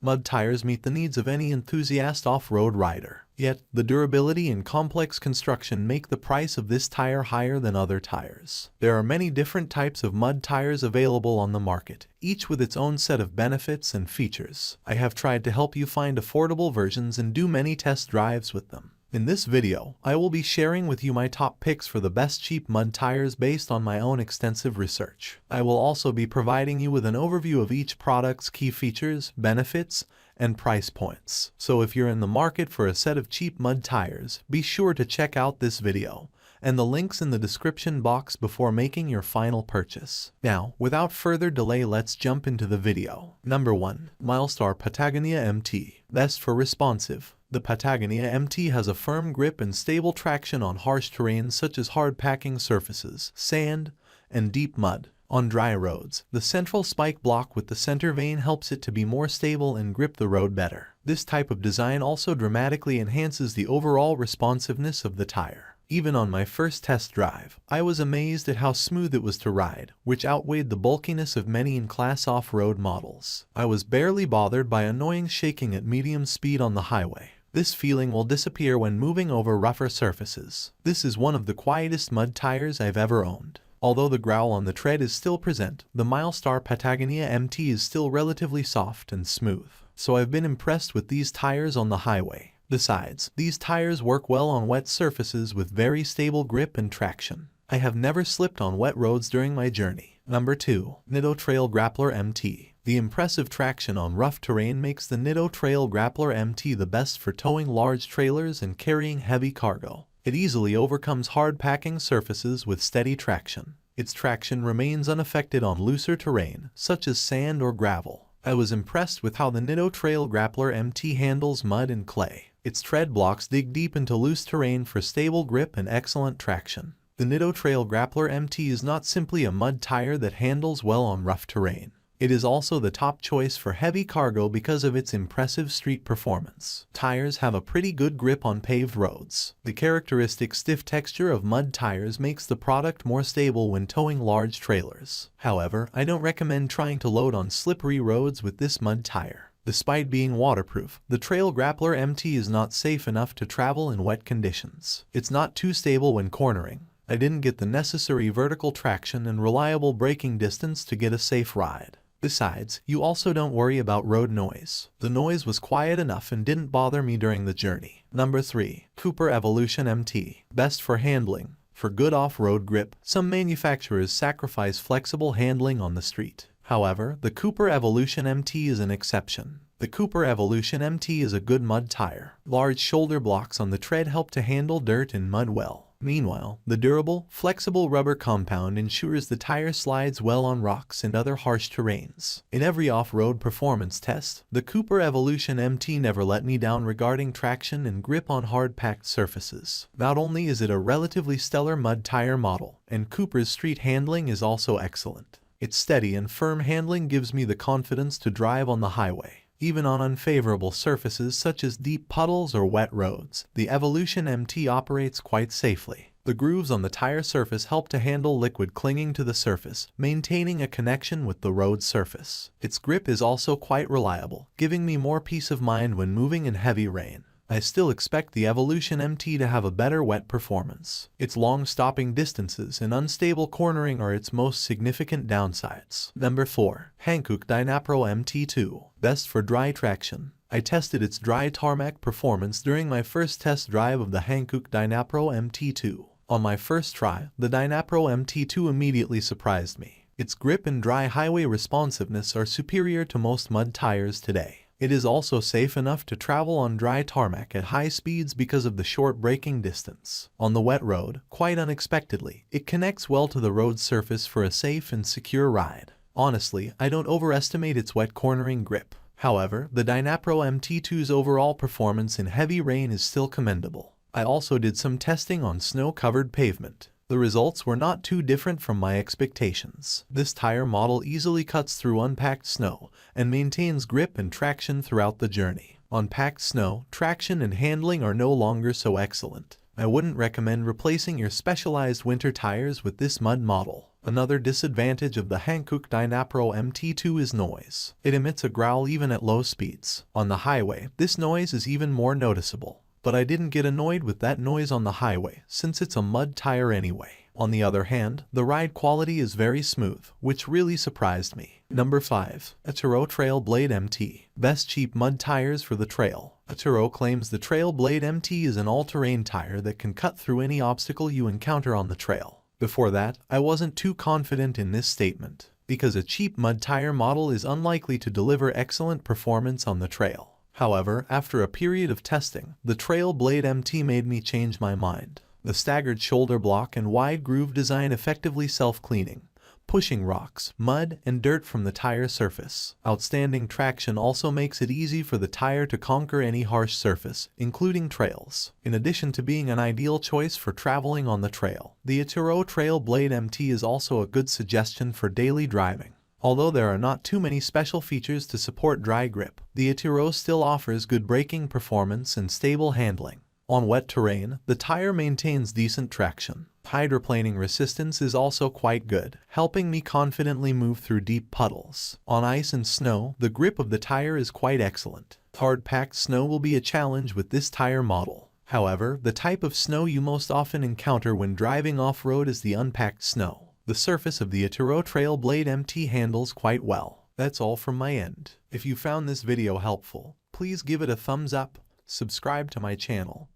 Mud tires meet the needs of any enthusiast off-road rider. Yet, the durability and complex construction make the price of this tire higher than other tires. There are many different types of mud tires available on the market, each with its own set of benefits and features. I have tried to help you find affordable versions and do many test drives with them. In this video, I will be sharing with you my top picks for the best cheap mud tires based on my own extensive research. I will also be providing you with an overview of each product's key features, benefits, and price points. So if you're in the market for a set of cheap mud tires, be sure to check out this video and the links in the description box before making your final purchase. Now, without further delay, let's jump into the video. Number 1. Milestar Patagonia MT. Best for responsive. The Patagonia MT has a firm grip and stable traction on harsh terrains such as hard packing surfaces, sand, and deep mud. On dry roads, the central spike block with the center vane helps it to be more stable and grip the road better. This type of design also dramatically enhances the overall responsiveness of the tire. Even on my first test drive, I was amazed at how smooth it was to ride, which outweighed the bulkiness of many in-class off-road models. I was barely bothered by annoying shaking at medium speed on the highway. This feeling will disappear when moving over rougher surfaces. This is one of the quietest mud tires I've ever owned. Although the growl on the tread is still present, the Milestar Patagonia MT is still relatively soft and smooth. So I've been impressed with these tires on the highway. Besides, these tires work well on wet surfaces with very stable grip and traction. I have never slipped on wet roads during my journey. Number 2. Nitto Trail Grappler MT. The impressive traction on rough terrain makes the Nitto Trail Grappler MT the best for towing large trailers and carrying heavy cargo. It easily overcomes hard packing surfaces with steady traction. Its traction remains unaffected on looser terrain, such as sand or gravel. I was impressed with how the Nitto Trail Grappler MT handles mud and clay. Its tread blocks dig deep into loose terrain for stable grip and excellent traction. The Nitto Trail Grappler MT is not simply a mud tire that handles well on rough terrain. It is also the top choice for heavy cargo because of its impressive street performance. Tires have a pretty good grip on paved roads. The characteristic stiff texture of mud tires makes the product more stable when towing large trailers. However, I don't recommend trying to load on slippery roads with this mud tire. Despite being waterproof, the Trail Grappler MT is not safe enough to travel in wet conditions. It's not too stable when cornering. I didn't get the necessary vertical traction and reliable braking distance to get a safe ride. Besides, you also don't worry about road noise. The noise was quiet enough and didn't bother me during the journey. Number 3. Cooper Evolution MT. Best for handling. For good off-road grip, some manufacturers sacrifice flexible handling on the street. However, the Cooper Evolution MT is an exception. The Cooper Evolution MT is a good mud tire. Large shoulder blocks on the tread help to handle dirt and mud well. Meanwhile, the durable, flexible rubber compound ensures the tire slides well on rocks and other harsh terrains. In every off-road performance test, the Cooper Evolution MT never let me down regarding traction and grip on hard-packed surfaces. Not only is it a relatively stellar mud tire model, and Cooper's street handling is also excellent. Its steady and firm handling gives me the confidence to drive on the highway. Even on unfavorable surfaces such as deep puddles or wet roads, the Evolution MT operates quite safely. The grooves on the tire surface help to handle liquid clinging to the surface, maintaining a connection with the road surface. Its grip is also quite reliable, giving me more peace of mind when moving in heavy rain. I still expect the Evolution MT to have a better wet performance. Its long stopping distances and unstable cornering are its most significant downsides. Number 4. Hankook Dynapro MT2. Best for dry traction. I tested its dry tarmac performance during my first test drive of the Hankook Dynapro MT2. On my first try, the Dynapro MT2 immediately surprised me. Its grip and dry highway responsiveness are superior to most mud tires today. It is also safe enough to travel on dry tarmac at high speeds because of the short braking distance. On the wet road, quite unexpectedly, it connects well to the road surface for a safe and secure ride. Honestly, I don't overestimate its wet cornering grip. However, the Dynapro MT2's overall performance in heavy rain is still commendable. I also did some testing on snow-covered pavement. The results were not too different from my expectations. This tire model easily cuts through unpacked snow and maintains grip and traction throughout the journey. On packed snow, traction and handling are no longer so excellent. I wouldn't recommend replacing your specialized winter tires with this mud model. Another disadvantage of the Hankook Dynapro MT2 is noise. It emits a growl even at low speeds. On the highway, this noise is even more noticeable. But I didn't get annoyed with that noise on the highway, since it's a mud tire anyway. On the other hand, the ride quality is very smooth, which really surprised me. Number 5. Atturo Trail Blade MT. Best cheap mud tires for the trail. Atturo claims the Trail Blade MT is an all-terrain tire that can cut through any obstacle you encounter on the trail. Before that, I wasn't too confident in this statement, because a cheap mud tire model is unlikely to deliver excellent performance on the trail. However, after a period of testing, the Trail Blade MT made me change my mind. The staggered shoulder block and wide groove design effectively self-cleaning, pushing rocks, mud, and dirt from the tire surface. Outstanding traction also makes it easy for the tire to conquer any harsh surface, including trails. In addition to being an ideal choice for traveling on the trail, the Atturo Trail Blade MT is also a good suggestion for daily driving. Although there are not too many special features to support dry grip, the Atturo still offers good braking performance and stable handling. On wet terrain, the tire maintains decent traction. Hydroplaning resistance is also quite good, helping me confidently move through deep puddles. On ice and snow, the grip of the tire is quite excellent. Hard-packed snow will be a challenge with this tire model. However, the type of snow you most often encounter when driving off-road is the unpacked snow. The surface of the Atturo Trail Blade MT handles quite well. That's all from my end. If you found this video helpful, please give it a thumbs up, subscribe to my channel,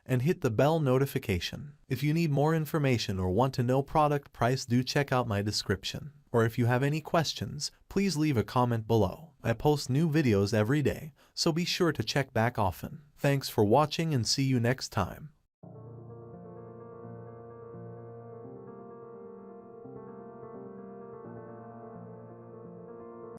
and hit the bell notification. If you need more information or want to know product price, do check out my description. Or if you have any questions, please leave a comment below. I post new videos every day, so be sure to check back often. Thanks for watching and see you next time.